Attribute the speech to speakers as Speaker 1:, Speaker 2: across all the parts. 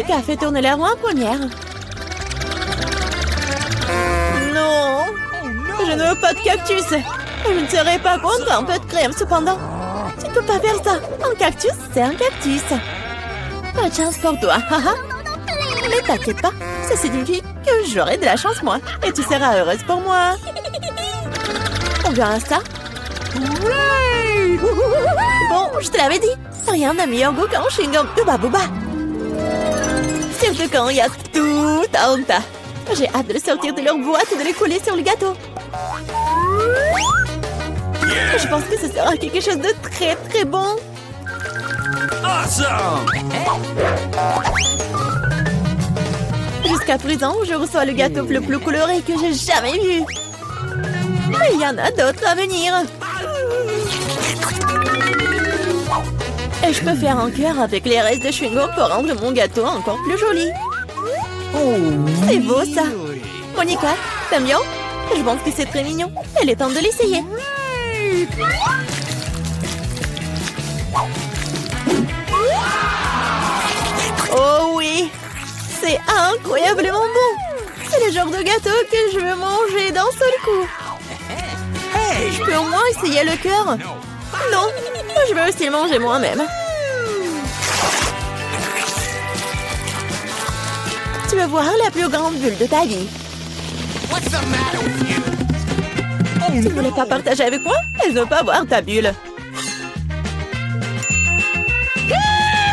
Speaker 1: qui a fait tourner la roue en première. Non, je ne veux pas de cactus. Je ne serais pas contre un peu de crème cependant. Tu ne peux pas faire ça. Un cactus, c'est un cactus. Pas de chance pour toi. Mais t'inquiète pas, ça signifie que j'aurai de la chance moi. Et tu seras heureuse pour moi. On verra ça. Bon, je te l'avais dit. Rien n'a meilleur goût qu'un chewing-gum de Babouba. Surtout quand il y a tout un tas. J'ai hâte de le sortir de leur boîte et de les coller sur le gâteau. Je pense que ce sera quelque chose de très très bon.
Speaker 2: Awesome!
Speaker 1: Jusqu'à présent, je reçois le gâteau le plus coloré que j'ai jamais vu. Mais il y en a d'autres à venir. Et je peux faire un cœur avec les restes de chewing-gum pour rendre mon gâteau encore plus joli. C'est beau ça. Monica, t'aimes bien? Je pense que c'est très mignon. Il est temps de l'essayer. Oh oui! C'est incroyablement bon! C'est le genre de gâteau que je veux manger d'un seul coup. Je peux au moins essayer le cœur? Non, je veux aussi le manger moi-même. Tu veux voir la plus grande bulle de ta vie? Tu ne voulais pas partager avec moi? Je ne veux pas voir ta bulle.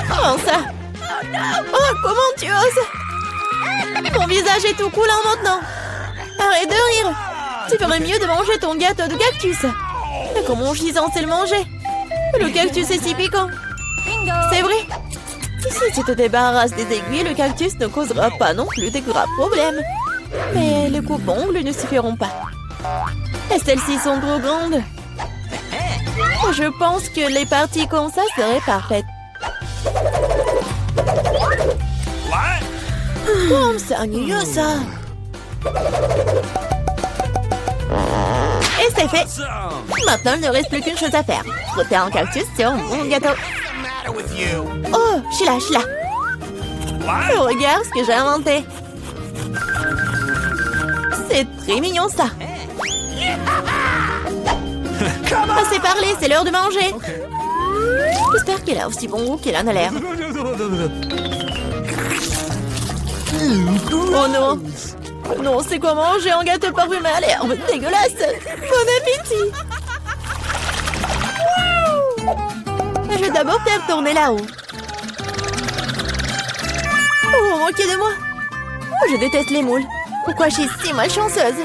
Speaker 1: Comment ça? Oh, comment tu oses? Ton visage est tout coulant maintenant. Arrête de rire. Tu ferais mieux de manger ton gâteau de cactus. Mais comment je suis censée le manger? Le cactus est si piquant. C'est vrai. Si tu te débarrasses des aiguilles, le cactus ne causera pas non plus de graves problèmes. Mais les coupes-ongles ne suffiront pas. Et celles-ci sont trop grandes. Je pense que les parties comme ça seraient parfaites. Oh, c'est ennuyeux ça. Et c'est fait. Maintenant, il ne reste plus qu'une chose à faire. Frotter un cactus sur mon gâteau. Oh, Sheila. Regarde ce que j'ai inventé. C'est très mignon ça. Assez parlé, c'est l'heure de manger. J'espère qu'il a aussi bon goût qu'il en a l'air. Oh non. Non, c'est quoi manger un gâteau parfumé à l'herbe? Dégueulasse. Bon appétit. Je vais d'abord faire tourner là-haut. Oh, moquez de moi. Oh, je déteste les moules. Pourquoi je suis si malchanceuse?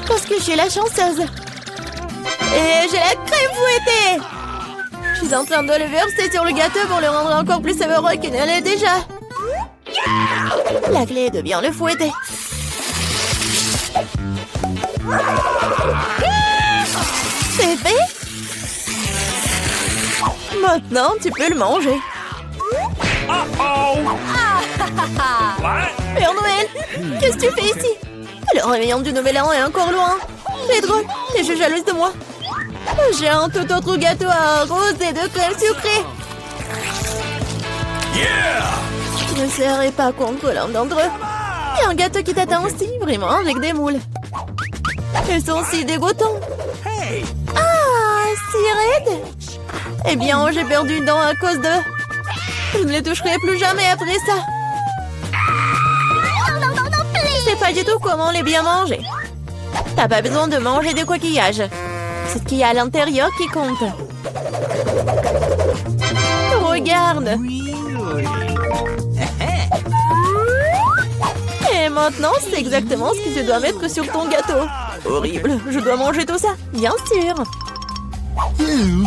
Speaker 1: Parce que je suis la chanceuse. Et j'ai la crème fouettée. Je suis en train de le verser sur le gâteau pour le rendre encore plus savoureux qu'il ne l'est déjà. La clé est de bien le fouetter. C'est fait. Maintenant, tu peux le manger. Père Noël, qu'est-ce que tu fais ici? Le réveillon du Nouvel An est encore loin. C'est drôle, t'es juste jalouse de moi. J'ai un tout autre gâteau à rose et de crème sucrée. Je ne serai pas contre l'un d'entre eux. Il y a un gâteau qui t'attend aussi, vraiment avec des moules. Ils sont si dégoûtants. Ah, si raides. Eh bien, j'ai perdu une dent à cause d'eux. Je ne les toucherai plus jamais après ça. Je sais pas du tout comment les bien manger. T'as pas besoin de manger des coquillages. C'est ce qu'il y a à l'intérieur qui compte. Regarde. Et maintenant, c'est exactement ce que tu dois mettre sur ton gâteau. Horrible, je dois manger tout ça, bien sûr.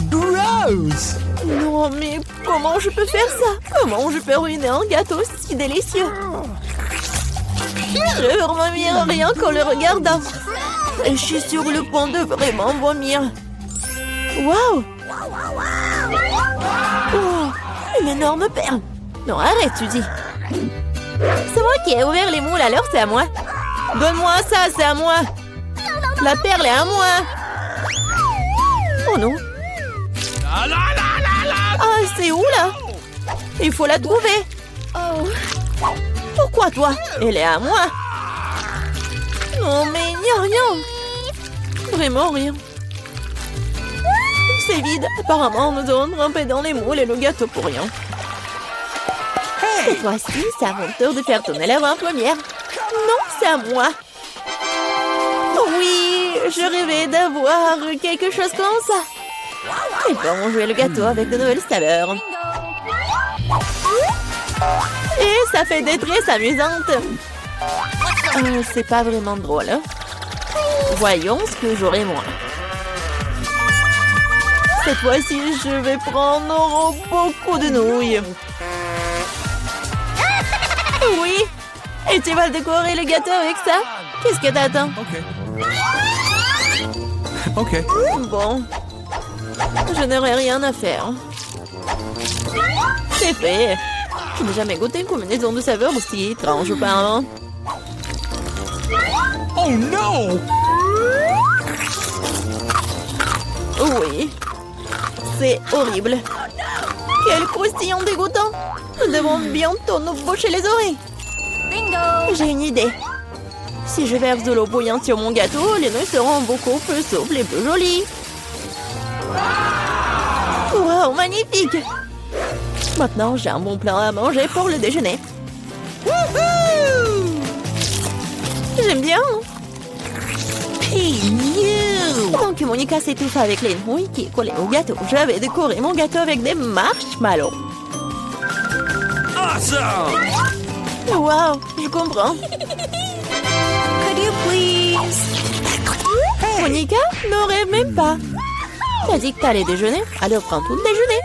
Speaker 2: Gross!
Speaker 1: Non, mais comment je peux faire ça? Comment je peux ruiner un gâteau si délicieux? Je vomir rien qu'en le regardant. Et je suis sur le point de vraiment vomir. Waouh! Oh, une énorme perle. Non, arrête, tu dis. C'est moi qui ai ouvert les moules, alors c'est à moi. Donne-moi ça, c'est à moi. La perle est à moi. Oh non. Ah, c'est où là? Il faut la trouver. Pourquoi toi? Elle est à moi. Non, mais il n'y a rien. Vraiment rien. C'est vide. Apparemment, nous avons trempé dans les moules et le gâteau pour rien. Cette fois-ci, c'est à mon tour de faire tourner la en première. Non, c'est à moi. Oui, je rêvais d'avoir quelque chose comme ça. Et bon, jouer le gâteau avec de nouvelles saveurs. Et ça fait des tresses amusantes. C'est pas vraiment drôle. Hein? Voyons ce que j'aurai moi. Cette fois-ci, je vais prendre beaucoup de nouilles. Oui. Et tu vas décorer le gâteau avec ça? Qu'est-ce que t'attends?
Speaker 2: Ok.
Speaker 1: Bon. Je n'aurai rien à faire. C'est fait. Je n'ai jamais goûté une combinaison de saveurs aussi étrange auparavant.
Speaker 2: Oh non!
Speaker 1: Oui. C'est horrible. Quel croustillant dégoûtant. Nous devons bientôt nous boucher les oreilles. Bingo! J'ai une idée. Si je verse de l'eau bouillante sur mon gâteau, les nouilles seront beaucoup plus souples et plus jolies. Wow, magnifique! Maintenant, j'ai un bon plat à manger pour le déjeuner. J'aime bien. Pendant que Monica s'étouffe avec les nouilles qui collaient au gâteau, j'avais décoré mon gâteau avec des marshmallows.
Speaker 2: Awesome!
Speaker 1: Wow, je comprends.
Speaker 3: Could you please?
Speaker 1: Monica, ne rêve même pas. T'as dit que t'allais déjeuner, alors prends tout le déjeuner.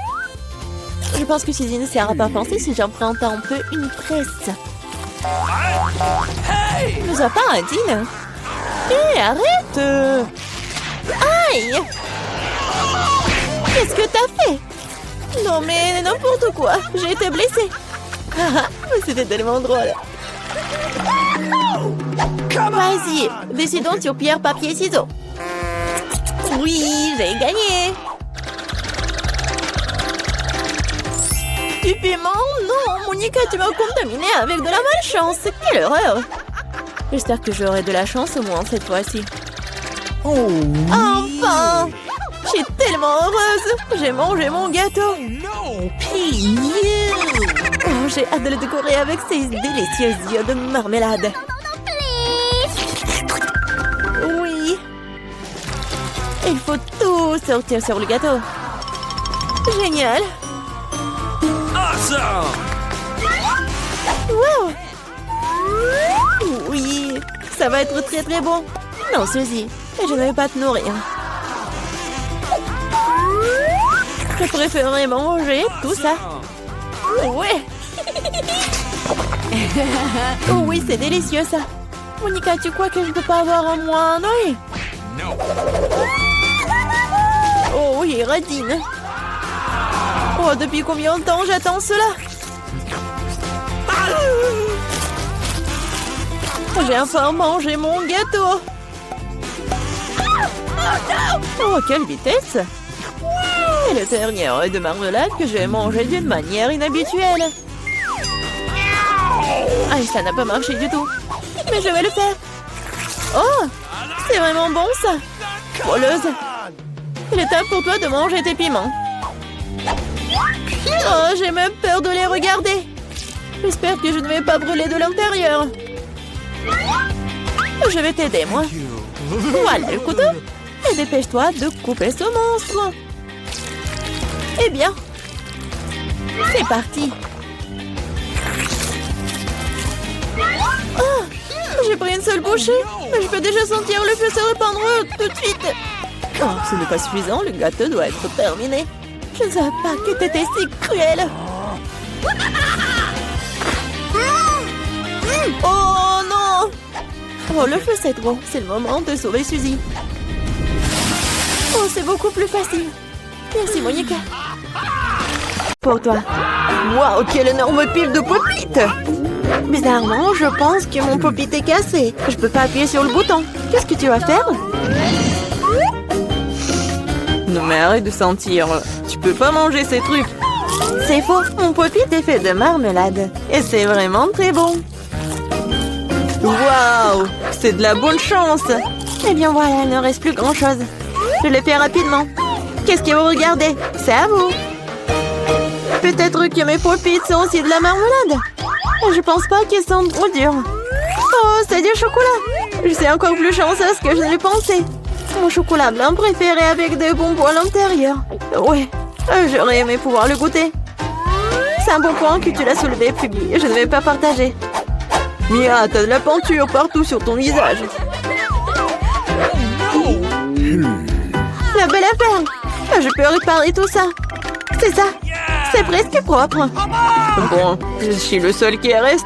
Speaker 1: Je pense que Suzy ne sera pas penser si j'emprunte un peu une presse.
Speaker 2: Hey!
Speaker 1: Ne sois pas indigne. Hé, arrête! Aïe! Qu'est-ce que t'as fait? Non mais n'importe quoi, j'ai été blessée. C'était tellement drôle. Vas-y, décidons sur pierre, papier, ciseaux. Oui, j'ai gagné. Du piment? Non, Monica, tu m'as contaminé avec de la malchance. Quelle horreur! J'espère que j'aurai de la chance au moins cette fois-ci.
Speaker 2: Oh!
Speaker 1: Enfin! Je suis tellement heureuse! J'ai mangé mon gâteau!
Speaker 2: No!
Speaker 1: Oh, j'ai hâte de le décorer avec ces délicieux yeux de marmelade. Oui! Il faut tout sortir sur le gâteau. Génial!
Speaker 2: Awesome!
Speaker 1: Wow! Oui! Ça va être très très bon! Non, Suzy, je ne vais pas te nourrir. Je préférerais manger tout ça. Ouais! Oh oui, c'est délicieux ça! Monica, tu crois que je ne peux pas avoir un moins un œil?
Speaker 2: No!
Speaker 1: Oh oui, radine! Oh, depuis combien de temps j'attends cela? J'ai enfin mangé mon gâteau! Oh, quelle vitesse! Et le dernier œil de marmelade que j'ai mangé d'une manière inhabituelle. Ah, ça n'a pas marché du tout. Mais je vais le faire. Oh, c'est vraiment bon ça. Voleuse. Il est temps pour toi de manger tes piments. Oh, j'ai même peur de les regarder. J'espère que je ne vais pas brûler de l'intérieur. Je vais t'aider, moi. Voilà le couteau. Et dépêche-toi de couper ce monstre. Eh bien, c'est parti. Oh, j'ai pris une seule bouchée, mais je peux déjà sentir le feu se répandre tout de suite. Oh, ce n'est pas suffisant, le gâteau doit être terminé. Je ne savais pas que t'étais si cruel. Oh non! Oh, le feu c'est trop. C'est le moment de sauver Suzy. Oh, c'est beaucoup plus facile. Merci, Monica. Pour toi. Waouh, quelle énorme pile de pop-it! Bizarrement, je pense que mon pop-it est cassé. Je peux pas appuyer sur le bouton. Qu'est-ce que tu vas faire? Non mais arrête de sentir. Tu peux pas manger ces trucs. C'est faux, mon pop-it est fait de marmelade. Et c'est vraiment très bon. Waouh, c'est de la bonne chance. Eh bien voilà, il ne reste plus grand-chose. Je le fais rapidement. Qu'est-ce que vous regardez? C'est à vous. Peut-être que mes pop-it sont aussi de la marmelade. Je pense pas qu'ils sont trop durs. Oh, c'est du chocolat. Je suis encore plus chanceuse que je ne le pensais. Mon chocolat blanc préféré avec des bonbons à l'intérieur. Ouais, j'aurais aimé pouvoir le goûter. C'est un bon point que tu l'as soulevé, Phoebe. Je ne vais pas partager. Mia, t'as de la peinture partout sur ton visage. La belle affaire. Je peux réparer tout ça. C'est ça. C'est presque propre. Bon, je suis le seul qui reste.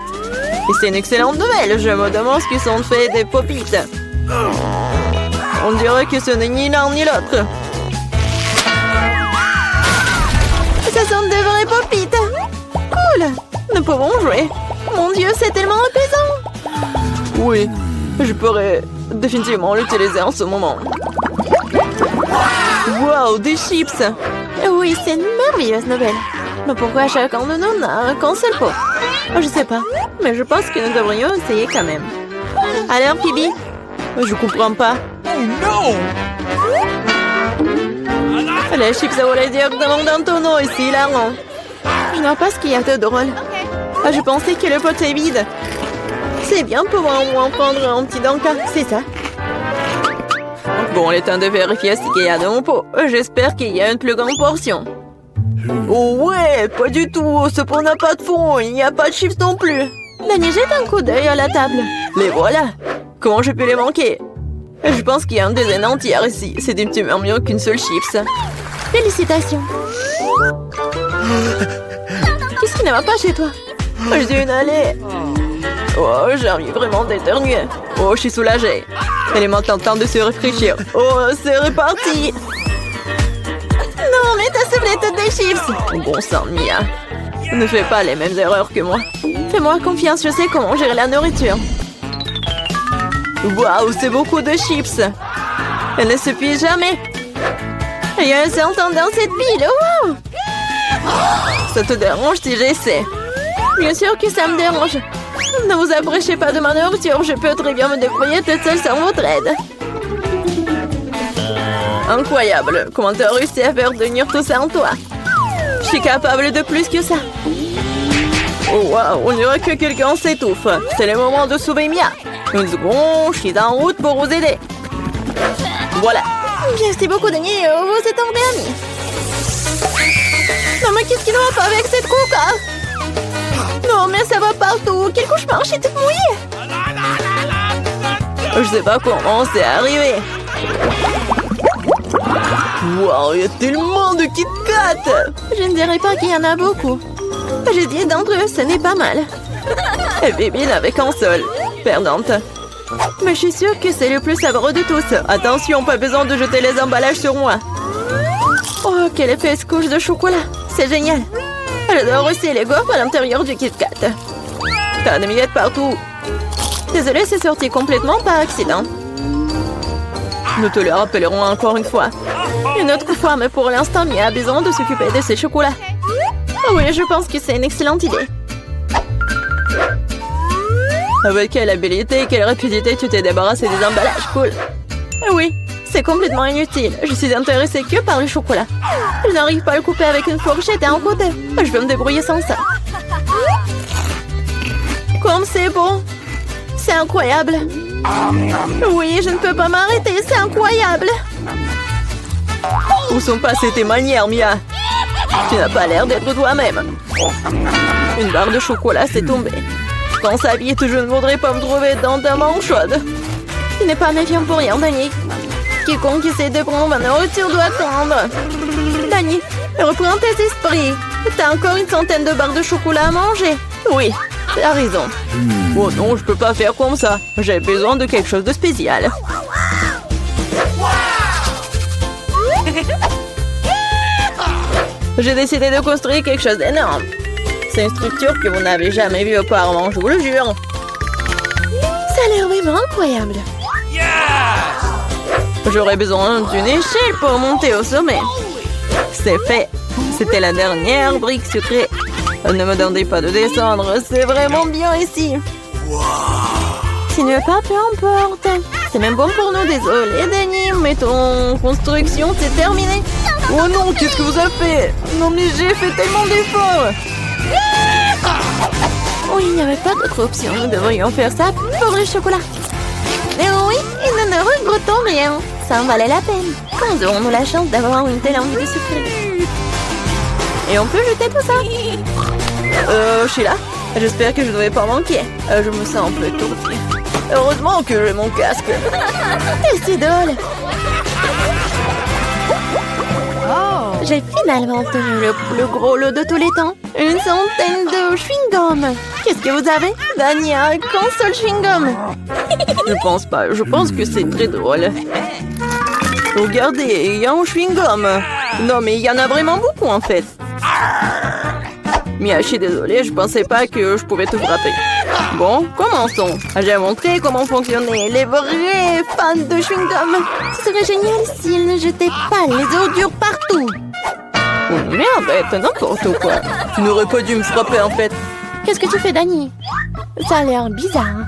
Speaker 1: Et c'est une excellente nouvelle. Je me demande ce qu'ils sont faits des pop-it. On dirait que ce n'est ni l'un ni l'autre. Ce sont de vrais pop-it. Cool. Nous pouvons jouer. Mon Dieu, c'est tellement apaisant. Oui, je pourrais définitivement l'utiliser en ce moment. Wow, des chips. Oui, c'est une merveilleuse nouvelle. Mais pourquoi chacun de nous n'a qu'un seul pot? Je sais pas, mais je pense que nous devrions essayer quand même. Alors, Phoebe? Je comprends pas.
Speaker 2: Oh no!
Speaker 1: Les chips volent directement dans ton eau et c'est hilarant. Je ne vois pas ce qu'il y a de drôle. Je pensais que le pot est vide. C'est bien pour au moins prendre un petit danka, c'est ça. Bon, il est temps de vérifier ce qu'il y a dans mon pot. J'espère qu'il y a une plus grande portion. Oh ouais, pas du tout. Ce pot n'a pas de fond. Il n'y a pas de chips non plus. Dani, jette un coup d'œil à la table. Les voilà. Comment je peux les manquer? Je pense qu'il y a une dizaine entière ici. C'est un petit peu mieux qu'une seule chips. Félicitations. Qu'est-ce qui ne va pas chez toi? J'ai une allée. Oh, j'ai envie vraiment d'éternuer. Oh, je suis soulagée. Elle est maintenant temps de se réfléchir. Oh, c'est reparti. Non, mais t'as soufflé toutes des chips. Bon sang, Mia. Ne fais pas les mêmes erreurs que moi. Fais-moi confiance, je sais comment gérer la nourriture. Waouh, c'est beaucoup de chips. Elle ne s'épuise jamais. Il y a un certain dans cette pile. Wow. Ça te dérange si j'essaie? Bien sûr que ça me dérange. Ne vous approchez pas de ma nourriture. Je peux très bien me débrouiller toute seule sans votre aide. Incroyable. Comment t'as réussi à faire tenir tout ça en toi? Je suis capable de plus que ça. Oh waouh, on dirait que quelqu'un s'étouffe. C'est le moment de sauver Mia. Une seconde, je suis en route pour vous aider. Voilà. Merci beaucoup, Dani. Vous êtes en bien. Non, mais qu'est-ce qui ne va pas avec cette coca? Non, mais ça va partout. Quel cauchemar, je suis toute mouillée. Je sais pas comment c'est arrivé. Wow, il y a tellement de Kit Kat. Je ne dirais pas qu'il y en a beaucoup. J'ai dit d'entre eux, ce n'est pas mal. Et Bibi n'avait qu'un seul. Perdante. Mais je suis sûre que c'est le plus savoureux de tous. Attention, pas besoin de jeter les emballages sur moi. Oh, quelle épaisse couche de chocolat. C'est génial. J'adore aussi les gaufres à l'intérieur du Kit Kat. T'as des miettes partout. Désolée, c'est sorti complètement par accident. Nous te le rappellerons encore une fois. Une autre fois, mais pour l'instant, Mia a besoin de s'occuper de ses chocolats. Oh oui, je pense que c'est une excellente idée. Avec quelle habilité et quelle rapidité tu t'es débarrassé des emballages, cool. Oui, c'est complètement inutile. Je suis intéressée que par le chocolat. Je n'arrive pas à le couper avec une fourchette et un côté. Je vais me débrouiller sans ça. Comme c'est bon. C'est incroyable. Oui, je ne peux pas m'arrêter, c'est incroyable. Où sont passées tes manières, Mia? Tu n'as pas l'air d'être toi-même. Une barre de chocolat s'est tombée. Pense à vite, je ne voudrais pas me trouver dans ta main chaude. Tu n'es pas méfiant pour rien, Dani. Quiconque essaie de prendre ma nourriture doit attendre. Dani, reprends tes esprits. T'as encore une centaine de barres de chocolat à manger. Oui, t'as raison. Oh non, je peux pas faire comme ça. J'ai besoin de quelque chose de spécial. J'ai décidé de construire quelque chose d'énorme. C'est une structure que vous n'avez jamais vue auparavant, je vous le jure. Ça a l'air vraiment incroyable. J'aurais besoin d'une échelle pour monter au sommet. C'est fait. C'était la dernière brique sucrée. Ne me demandez pas de descendre, c'est vraiment bien ici. Si tu ne veux pas, peu importe. C'est même bon pour nous, désolé, Danny, mais ton construction, c'est terminé. Oh non, qu'est-ce que vous avez fait? Non, mais j'ai fait tellement d'efforts. Oh, il n'y avait pas d'autre option. Nous devrions faire ça pour le chocolat. Mais oui, et nous ne regrettons rien. Ça en valait la peine. Quand aurons-nous la chance d'avoir une telle envie de sucrer? Et on peut jeter tout ça. Sheila, j'espère que je ne vais pas manquer. Je me sens un peu étourdie. Heureusement que j'ai mon casque. C'est drôle. J'ai finalement obtenu le plus gros lot de tous les temps. 100 de chewing-gum. Qu'est-ce que vous avez? Danny a un seul chewing-gum. Je pense pas. Je pense que c'est très drôle. Regardez, il y a un chewing-gum. Non, mais il y en a vraiment beaucoup en fait. Mia, je suis désolée, je pensais pas que je pouvais te frapper. Bon, commençons. J'ai montré comment fonctionnaient les vrais fans de chewing-gum. Ce serait génial s'ils ne jetaient pas les ordures partout. Oh merde, t'as n'importe quoi. Tu n'aurais pas dû me frapper en fait. Qu'est-ce que tu fais, Danny? Ça a l'air bizarre.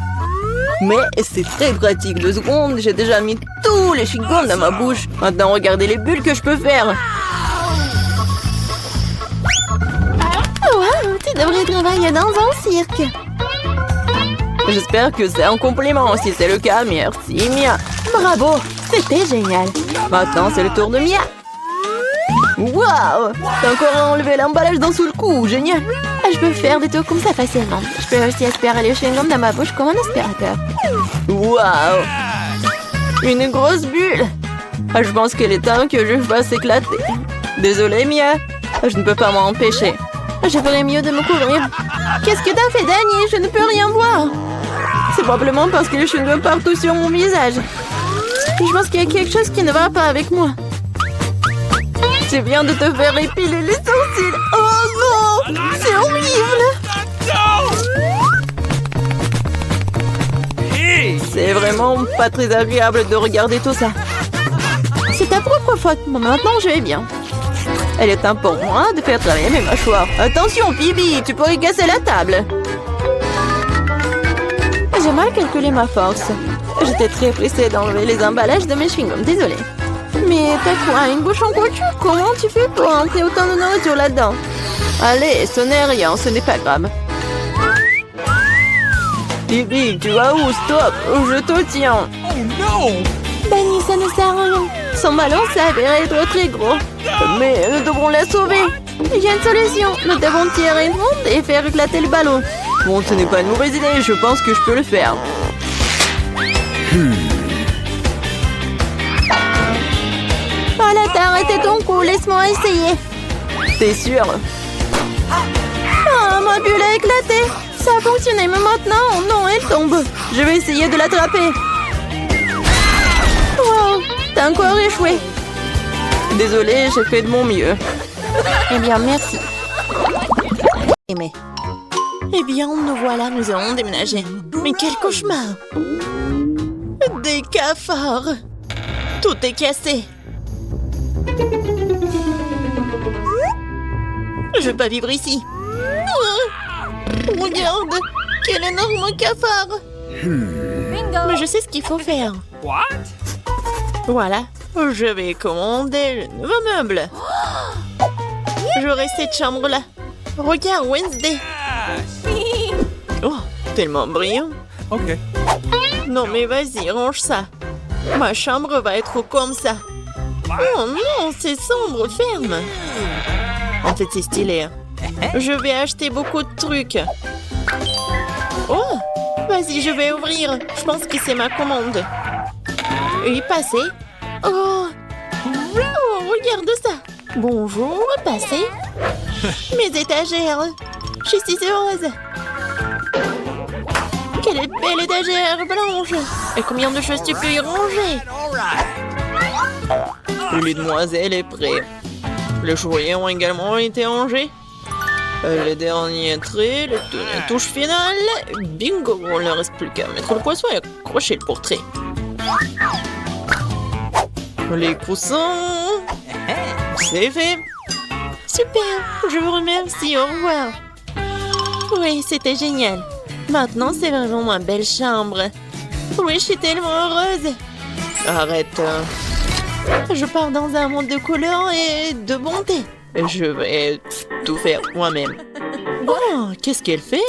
Speaker 1: Mais c'est très pratique. 2 secondes, j'ai déjà mis tous les chewing-gums dans ma bouche. Maintenant, regardez les bulles que je peux faire. Wow, tu devrais travailler dans un cirque. J'espère que c'est un complément. Si c'est le cas, merci Mia. Bravo, c'était génial. Maintenant, c'est le tour de Mia. Waouh, t'as encore enlevé l'emballage d'un seul coup, génial. Je peux faire des tours comme ça facilement. Je peux aussi aspirer les chewing-gums dans ma bouche comme un aspirateur. Waouh, une grosse bulle. Je pense qu'il est temps que je fasse éclater. Désolée Mia, je ne peux pas m'en empêcher. Je ferais mieux de me couvrir. Qu'est-ce que t'as fait, Danny? Je ne peux rien voir. C'est probablement parce que les chewing-gums partout sur mon visage. Je pense qu'il y a quelque chose qui ne va pas avec moi. Tu viens de te faire épiler les sourcils. Oh non, c'est horrible. C'est vraiment pas très agréable de regarder tout ça. C'est ta propre faute. Bon, maintenant, je vais bien. Elle est temps pour moi de faire travailler mes mâchoires. Attention, Phoebe, tu pourrais casser la table. J'ai mal calculé ma force. J'étais très pressée d'enlever les emballages de mes chewing-gums. Désolée. Mais t'as quoi, une bouche en couture? Comment tu fais pour entrer autant de nourriture là-dedans? Allez, ce n'est rien, ce n'est pas grave. Phoebe, tu vas où? Stop, je te tiens.
Speaker 2: Oh no!
Speaker 1: Danny, ça ne sert à rien. Son ballon s'avère être très gros. Mais nous devrons la sauver. Il y a une solution. Nous devons tirer une ronde et faire éclater le ballon. Bon, ce n'est pas une mauvaise idée. Je pense que je peux le faire. Voilà, t'as arrêté ton coup. Laisse-moi essayer. T'es sûr? Ah, ma bulle a éclaté. Ça a fonctionné, mais maintenant, non, elle tombe. Je vais essayer de l'attraper. Wow, t'as encore échoué. Désolée, j'ai fait de mon mieux. Eh bien, merci. Mais... Eh bien, nous voilà, nous allons déménager. Mais quel cauchemar! Des cafards! Tout est cassé. Je vais pas vivre ici. Regarde, quel énorme cafard! Mais je sais ce qu'il faut faire.
Speaker 2: What?
Speaker 1: Voilà, je vais commander le nouveau meuble. J'aurai cette chambre-là. Regarde, Wednesday. Oh, tellement brillant.
Speaker 2: Okay.
Speaker 1: Non, mais vas-y, range ça. Ma chambre va être comme ça. Oh non, c'est sombre, ferme. En fait, c'est stylé. Je vais acheter beaucoup de trucs. Oh, vas-y, je vais ouvrir. Je pense que c'est ma commande. Oui, passez. Oh, regarde ça. Bonjour, passez. Mes étagères. Je suis si heureuse. Quelle belle étagère blanche. Et combien de choses tu peux y ranger? Le lit de demoiselle est prêt. Les jouets ont également été rangés. Les derniers traits, les touches finales. Bingo, il ne reste plus qu'à mettre le poisson et accrocher le portrait. Les coussins. C'est fait. Super, je vous remercie, au revoir. Oui, c'était génial. Maintenant, c'est vraiment ma belle chambre. Oui, je suis tellement heureuse. Arrête. Je pars dans un monde de couleurs et de bonté. Je vais tout faire moi-même. Oh, qu'est-ce qu'elle fait?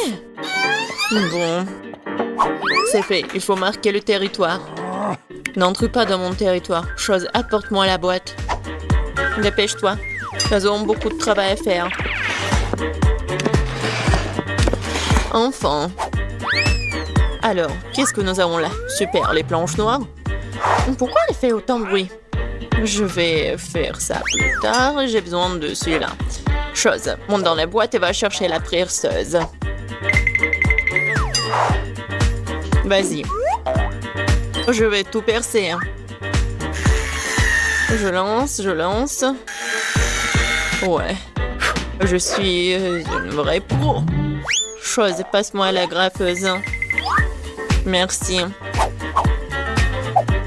Speaker 1: Bon, c'est fait. Il faut marquer le territoire. N'entre pas dans mon territoire. Chose, apporte-moi la boîte. Dépêche-toi. Nous avons beaucoup de travail à faire. Enfin. Alors, qu'est-ce que nous avons là? Super, les planches noires. Pourquoi elle fait autant de bruit? Je vais faire ça plus tard. J'ai besoin de celui-là. Chose, monte dans la boîte et va chercher la perceuse. Vas-y. Je vais tout percer. Je lance. Ouais. Je suis une vraie pro. Chose, passe-moi la graffeuse. Merci.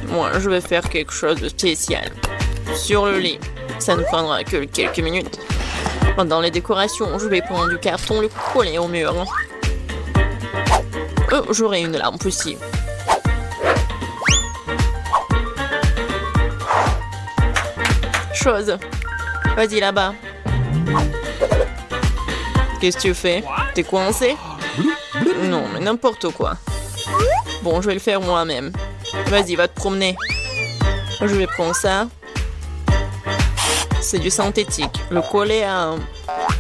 Speaker 1: Moi, je vais faire quelque chose de spécial. Sur le lit. Ça ne prendra que quelques minutes. Dans les décorations, je vais prendre du carton, le coller au mur. J'aurai une lampe aussi. Chose. Vas-y là-bas. Qu'est-ce que tu fais? T'es coincé? Non, mais n'importe quoi. Bon, je vais le faire moi-même. Vas-y, va te promener. Je vais prendre ça. C'est du synthétique. Le coller à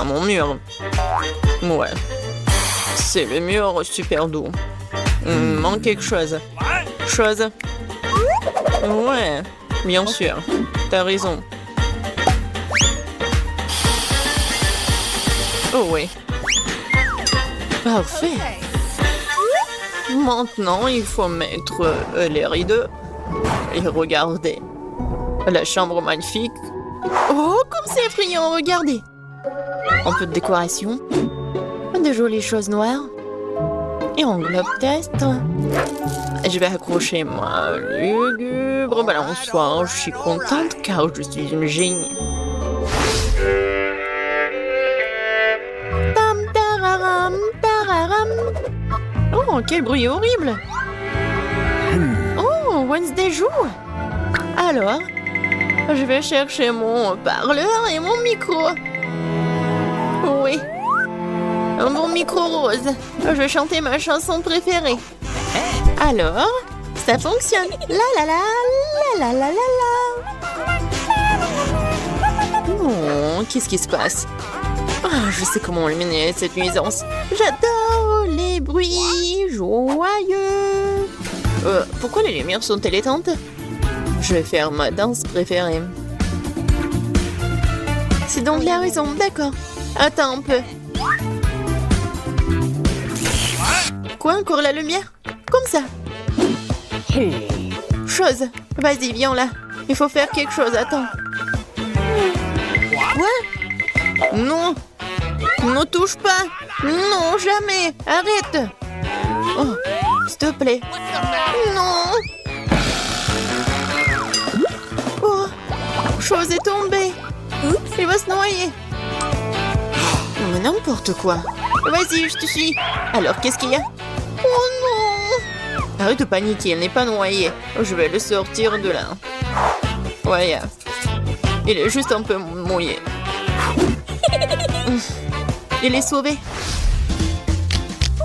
Speaker 1: mon mur. Ouais. C'est le mur super doux. Il me manque quelque chose. Chose. Ouais, bien sûr. T'as raison. Oh oui. Parfait. Maintenant, il faut mettre les rideaux. Et regardez. La chambre magnifique. Oh, comme c'est effrayant, regardez. Un peu de décoration. De jolies choses noires. Et un globe test. Je vais accrocher ma lugubre balançoire. Je suis contente car je suis une génie. Tam tararam, tararam. Oh, quel bruit horrible. Oh, Wednesday joue. Alors, je vais chercher mon parleur et mon micro. Oui. Un bon micro rose. Je vais chanter ma chanson préférée. Alors, ça fonctionne. La la la, la la la la la. Oh, qu'est-ce qui se passe? Je sais comment éliminer cette nuisance. J'adore les bruits joyeux. Pourquoi les lumières sont éteintes? Je vais faire ma danse préférée. C'est donc la raison, d'accord. Attends un peu. Quoi, encore la lumière? Comme ça. Chose. Vas-y, viens là. Il faut faire quelque chose, attends. Quoi? Non. Ne touche pas. Non, jamais. Arrête. Oh, s'il te plaît. Non. Oh, chose est tombée. Il va se noyer. Mais n'importe quoi. Vas-y, je te suis. Alors, qu'est-ce qu'il y a? Oh non! Arrête de paniquer, il n'est pas noyé. Je vais le sortir de là. Ouais, il est juste un peu mouillé. Il est sauvé.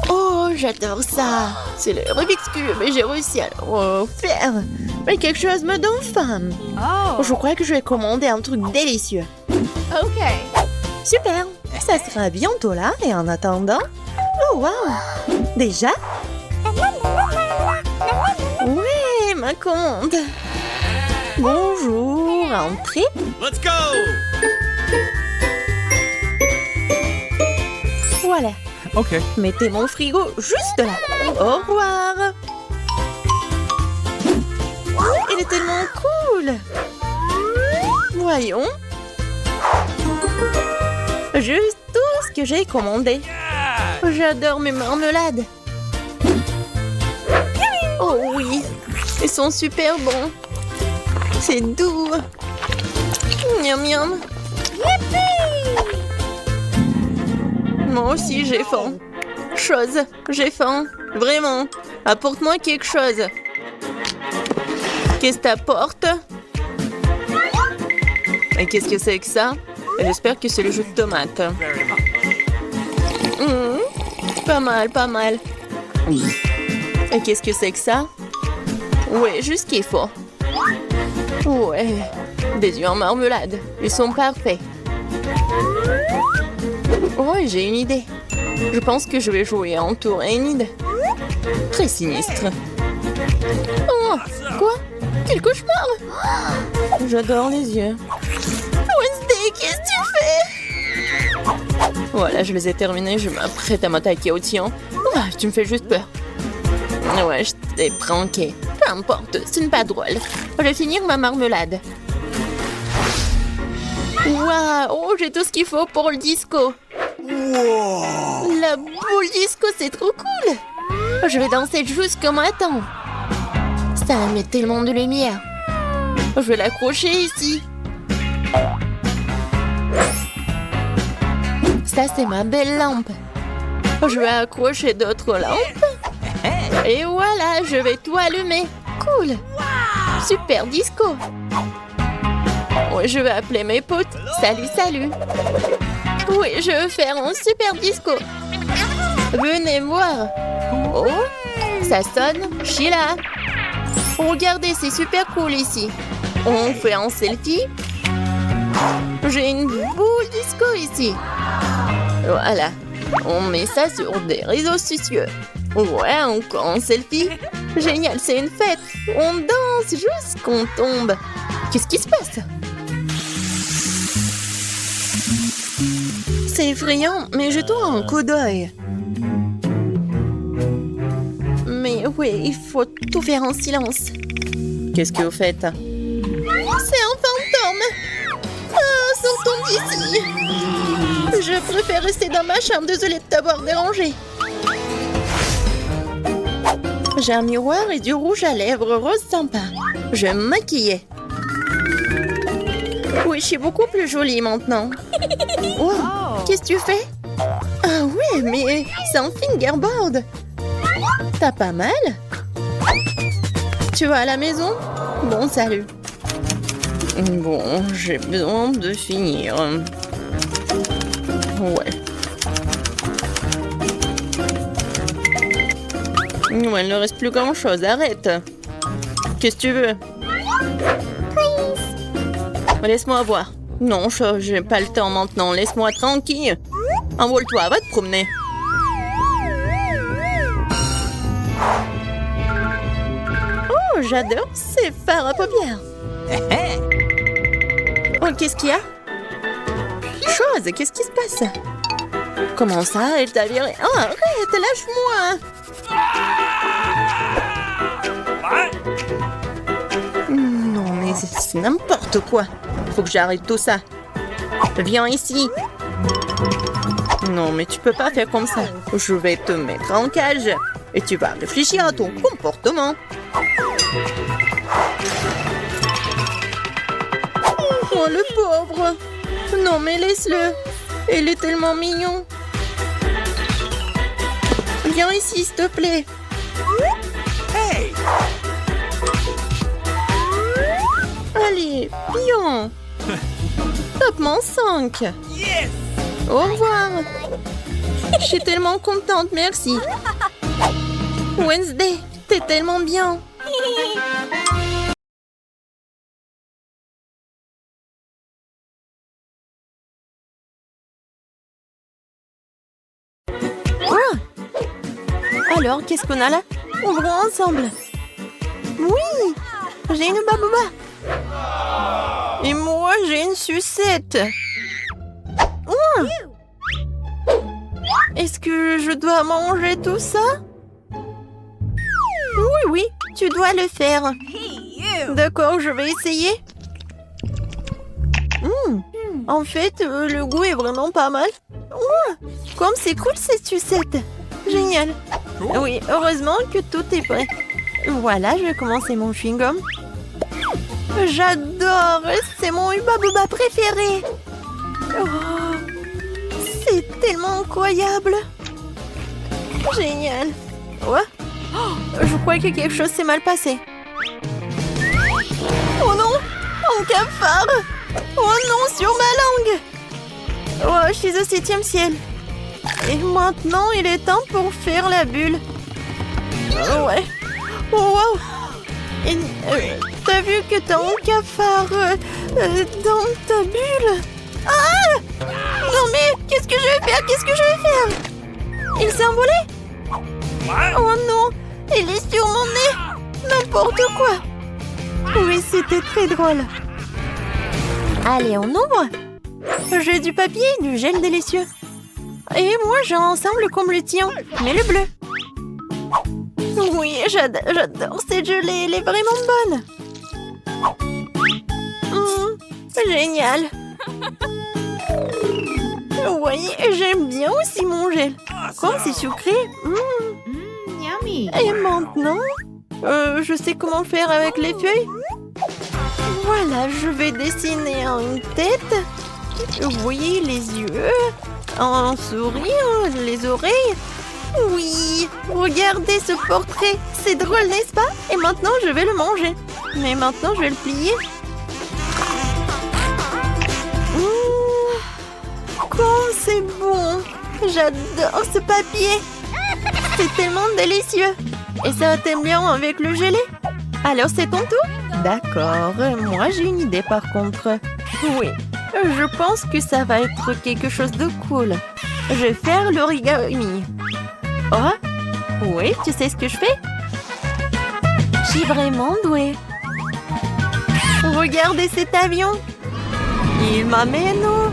Speaker 1: Oh, j'adore ça. C'est le Rubik's Cube et j'ai réussi à le faire. Mais quelque chose me donne faim.
Speaker 3: Oh.
Speaker 1: Je crois que je vais commander un truc délicieux.
Speaker 3: Okay.
Speaker 1: Super. Ça sera bientôt là et en attendant... Oh, wow. Déjà? Oui, ma commande. Bonjour, entrez.
Speaker 2: Let's go!
Speaker 1: Voilà.
Speaker 2: Okay.
Speaker 1: Mettez mon frigo juste là. Au revoir. Il est tellement cool. Voyons. Juste tout ce que j'ai commandé. J'adore mes marmelades. Oh oui, ils sont super bons. C'est doux. Miam miam. Youpi! Moi aussi, j'ai faim. J'ai faim. Vraiment. Apporte-moi quelque chose. Qu'est-ce que t'apportes? Et qu'est-ce que c'est que ça? J'espère que c'est le jus de tomate. Pas mal, pas mal. Et qu'est-ce que c'est que ça? Ouais, juste ce qu'il faut. Ouais, des œufs en marmelade. Ils sont parfaits. Oh, j'ai une idée. Je pense que je vais jouer en tour Enid. Très sinistre. Oh, quoi? Quel cauchemar! J'adore les yeux. Wednesday, qu'est-ce que tu fais? Voilà, je les ai terminés. Je m'apprête à m'attaquer au tien. Oh, tu me fais juste peur. Ouais, je t'ai pranké. Peu importe, ce n'est pas drôle. Je vais finir ma marmelade. Waouh, oh, j'ai tout ce qu'il faut pour le disco. La boule disco, c'est trop cool. Je vais danser jusqu'au matin. Ça met tellement de lumière. Je vais l'accrocher ici. Ça, c'est ma belle lampe. Je vais accrocher d'autres lampes. Et voilà, je vais tout allumer. Cool. Super disco. Oui, je vais appeler mes potes. Salut, salut. Oui, je veux faire un super disco. Venez voir. Oh, ça sonne. Je suis là. Regardez, c'est super cool ici. On fait un selfie. J'ai une boule disco ici. Voilà. On met ça sur des réseaux sociaux. Ouais, encore un selfie. Génial, c'est une fête. On danse jusqu'on tombe. Qu'est-ce qui se passe? C'est effrayant, mais jetons un coup d'œil. Mais oui, il faut tout faire en silence. Qu'est-ce que vous faites? C'est un fantôme. Ah, sortons d'ici. Je préfère rester dans ma chambre. Désolée de t'avoir dérangé. J'ai un miroir et du rouge à lèvres rose sympa. Je vais me maquiller. Oui, je suis beaucoup plus jolie maintenant. Oh, qu'est-ce que tu fais? Ah ouais, mais c'est un fingerboard. T'as pas mal? Tu vas à la maison? Bon, salut. Bon, j'ai besoin de finir. Ouais. Ouais, il ne reste plus grand-chose. Arrête. Qu'est-ce que tu veux? Laisse-moi voir. Non, j'ai pas le temps maintenant. Laisse-moi tranquille. Envole-toi, va te promener. Oh, j'adore ces fards à paupières. Oh, qu'est-ce qu'il y a? Chose, qu'est-ce qui se passe? Comment ça, elle t'a viré? Oh, arrête, lâche-moi. Non, mais c'est n'importe quoi. Faut que j'arrête tout ça. Viens ici. Non, mais tu peux pas faire comme ça. Je vais te mettre en cage et tu vas réfléchir à ton comportement. Oh, le pauvre. Non, mais laisse-le. Il est tellement mignon. Viens ici, s'il te plaît.
Speaker 2: Hey!
Speaker 1: Allez, pion. Top-ment 5.
Speaker 2: Yes!
Speaker 1: Au revoir. Je suis tellement contente, merci. Wednesday, t'es tellement bien. Oh! Alors, qu'est-ce qu'on a là? Ouvrons ensemble. Oui, j'ai une babouba. Et moi, j'ai une sucette. Oh! Est-ce que je dois manger tout ça? Oui, oui, tu dois le faire. D'accord, je vais essayer. En fait, le goût est vraiment pas mal. Oh, comme c'est cool cette sucette. Génial. Oui, heureusement que tout est prêt. Voilà, je vais commencer mon chewing-gum. J'adore, c'est mon Hubba Bubba préféré. Oh, c'est tellement incroyable. Génial. Ouais. Je crois que quelque chose s'est mal passé. Oh non! Un cafard! Oh non, sur ma langue! Oh, je suis au 7e ciel. Et maintenant, il est temps pour faire la bulle. Ouais. Oh, wow! T'as vu que t'as un cafard dans ta bulle? Ah! Non mais, qu'est-ce que je vais faire? Qu'est-ce que je vais faire? Il s'est envolé? Oh non! Il est sur mon nez! N'importe quoi! Oui, c'était très drôle. Allez, on ouvre. J'ai du papier et du gel délicieux. Et moi, j'ai un ensemble comme le tien, mais le bleu. Oui, j'adore cette gelée, elle est vraiment bonne. Génial. Oui, j'aime bien aussi mon gel. Comme c'est sucré.
Speaker 3: Yummy.
Speaker 1: Et maintenant, je sais comment faire avec les feuilles. Voilà, je vais dessiner une tête. Oui, les yeux, un sourire, les oreilles. Oui, regardez ce portrait. C'est drôle, n'est-ce pas? Et maintenant, je vais le manger. Mais maintenant, je vais le plier. Comme c'est bon. J'adore ce papier. C'est tellement délicieux. Et ça t'aime bien avec le gelé? Alors, c'est ton tour? D'accord. Moi, j'ai une idée par contre. Oui, je pense que ça va être quelque chose de cool. Je vais faire l'origami. Oh, oui, tu sais ce que je fais? Je suis vraiment douée. Regardez cet avion. Il m'amène où?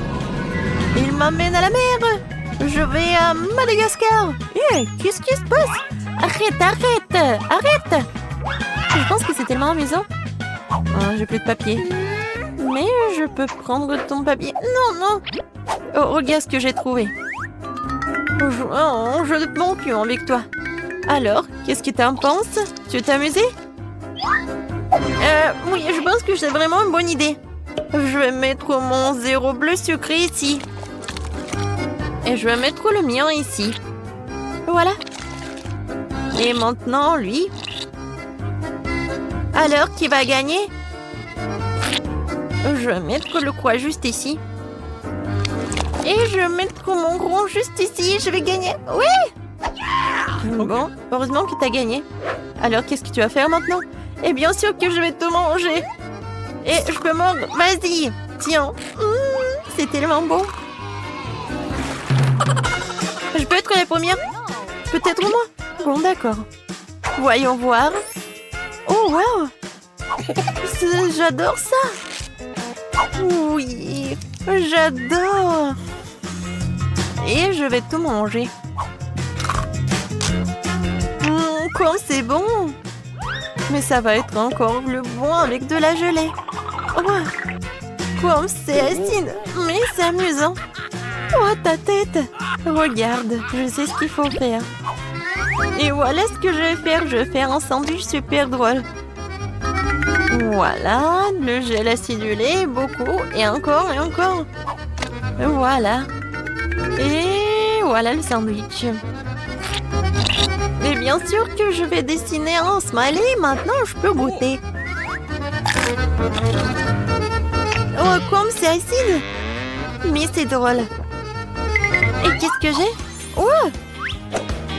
Speaker 1: Il m'amène à la mer. Je vais à Madagascar. Qu'est-ce qui se passe? Arrête. Je pense que c'est tellement amusant. J'ai plus de papier. Mais je peux prendre ton papier. Non. Oh, regarde ce que j'ai trouvé. On joue de mon pion avec toi. Alors, qu'est-ce que t'en penses? Tu veux t'amuser? Oui, je pense que c'est vraiment une bonne idée. Je vais mettre mon 0 bleu sucré ici. Et je vais mettre le mien ici. Voilà. Et maintenant, lui. Alors, qui va gagner? Je vais mettre le quoi juste ici. Et je vais mettre mon rond juste ici. Je vais gagner. Oui! Bon, heureusement que tu as gagné. Alors, qu'est-ce que tu vas faire maintenant? Et bien sûr que je vais te manger. Et je peux mordre. Vas-y. Tiens. C'est tellement beau. Je peux être la première? Peut-être moi? Bon, d'accord. Voyons voir. Oh, wow! J'adore ça! Oui, j'adore! Et je vais tout manger. Comme c'est bon! Mais ça va être encore plus bon avec de la gelée. Oh, comme c'est acide, mais c'est amusant. Oh, ta tête! Regarde, je sais ce qu'il faut faire. Et voilà ce que je vais faire. Je vais faire un sandwich super drôle. Voilà, le gel acidulé, beaucoup, et encore, et encore. Voilà. Et voilà le sandwich. Et bien sûr que je vais dessiner un smiley. Maintenant, je peux goûter. Oh, comme c'est acide. Mais c'est drôle. Et qu'est-ce que j'ai? Oh!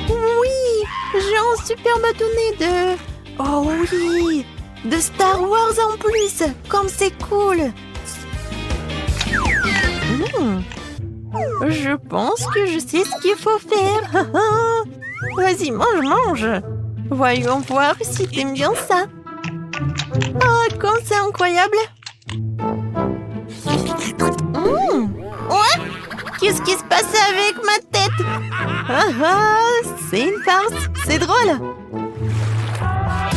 Speaker 1: Oui! J'ai un super bâtonnet de... Oh oui! De Star Wars en plus! Comme c'est cool! Je pense que je sais ce qu'il faut faire! Vas-y, mange! Voyons voir si t'aimes bien ça! Oh, comme c'est incroyable! Ouais? Qu'est-ce qui se passe avec ma tête? C'est une farce! C'est drôle!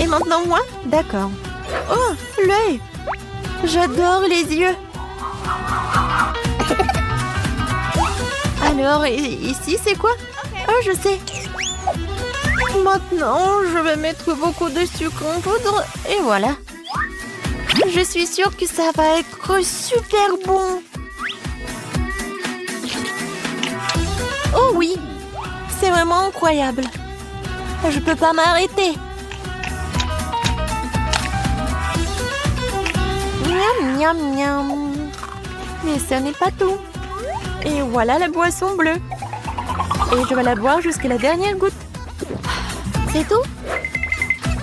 Speaker 1: Et maintenant moi? D'accord. Oh, l'œil! J'adore les yeux! Alors, ici, c'est quoi? Oh, je sais! Maintenant, je vais mettre beaucoup de sucre en poudre. Et voilà! Je suis sûre que ça va être super bon! Oh oui, c'est vraiment incroyable. Je peux pas m'arrêter. Miam, miam, miam. Mais ce n'est pas tout. Et voilà la boisson bleue. Et je vais la boire jusqu'à la dernière goutte. C'est tout?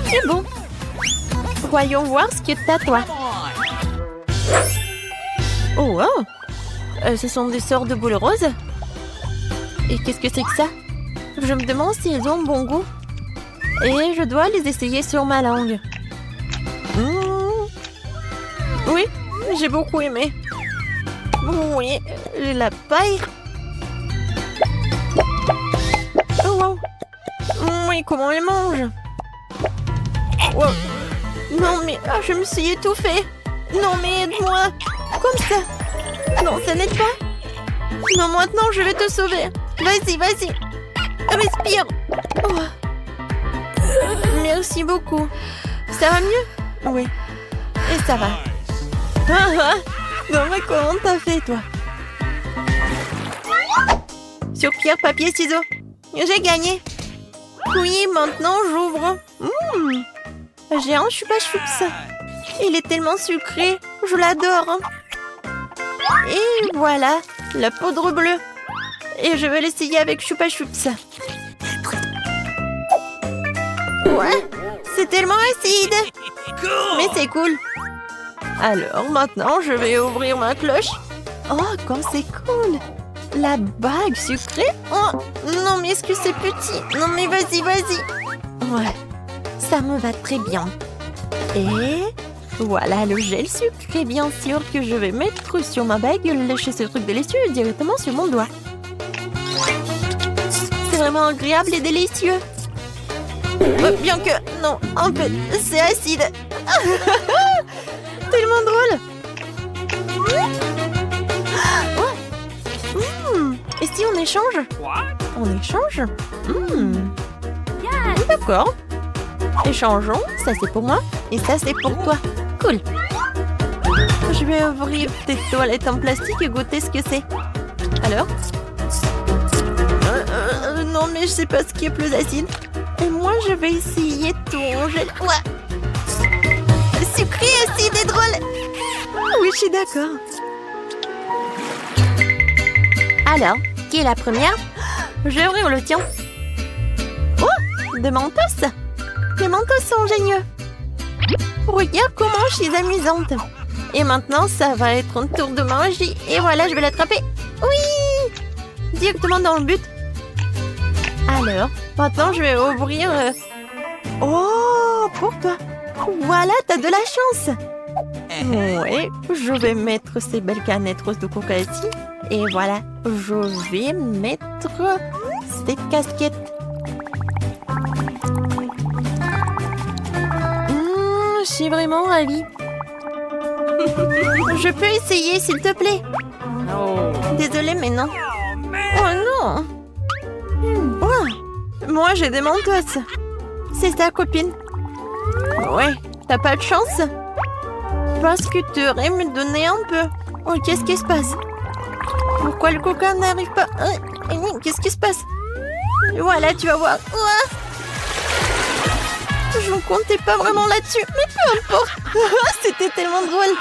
Speaker 1: C'est bon. Voyons voir ce que t'as, toi. Oh, wow. Ce sont des sortes de boules roses. Et qu'est-ce que c'est que ça? Je me demande si elles ont bon goût. Et je dois les essayer sur ma langue. Oui, j'ai beaucoup aimé. Oui, la paille. Oh, wow. Oui, comment elle mange? Wow. Non, mais je me suis étouffée. Non, mais aide-moi. Comme ça. Non, ça n'aide pas. Non, maintenant, je vais te sauver. Vas-y, vas-y. Respire. Oh. Merci beaucoup. Ça va mieux? Oui. Et ça va. Non, mais comment t'as fait, toi? Sur pierre, papier, ciseaux. J'ai gagné. Oui, maintenant, j'ouvre. J'ai un chupa-chups. Il est tellement sucré. Je l'adore. Et voilà, la poudre bleue. Et je vais l'essayer avec chupa-chups. Ouais, c'est tellement acide. Mais c'est cool. Alors, maintenant, je vais ouvrir ma cloche. Oh, comme c'est cool. La bague sucrée. Oh, non, mais est-ce que c'est petit? Non, mais vas-y, vas-y. Ouais, ça me va très bien. Et voilà le gel sucré, bien sûr, que je vais mettre sur ma bague et lécher ce truc délicieux directement sur mon doigt. C'est vraiment agréable et délicieux. Bien que, non, en fait, c'est acide. Tellement drôle. Et si on échange? On échange? D'accord. Échangeons. Ça, c'est pour moi. Et ça, c'est pour toi. Cool. Je vais ouvrir tes toilettes en plastique et goûter ce que c'est. Alors? Non, mais je sais pas ce qui est plus acide. Et moi, je vais essayer ton gel. Ouais. Sucré, acide et drôle. Oui, je suis d'accord. Alors, qui est la première? Je vais ouvrir le tien. Oh, des mentos. Les mentos sont géniaux. Regarde comment je suis amusante. Et maintenant, ça va être un tour de magie. Et voilà, je vais l'attraper. Oui! Directement dans le but. Alors, maintenant, je vais ouvrir... Oh, pour toi. Voilà, t'as de la chance. Oui, je vais mettre ces belles canettes roses de coca ici. Et voilà, je vais mettre cette casquette. Je suis vraiment ravie. Je peux essayer, s'il te plaît? Désolée, mais non. Oh non! Oh, moi, j'ai des mentos. C'est ta copine. Ouais, t'as pas de chance? Parce que tu aurais me donner un peu. Oh, qu'est-ce qui se passe? Pourquoi le coca n'arrive pas? Qu'est-ce qui se passe? Voilà, tu vas voir. Je ne comptais pas vraiment là-dessus, mais peu importe. C'était tellement drôle.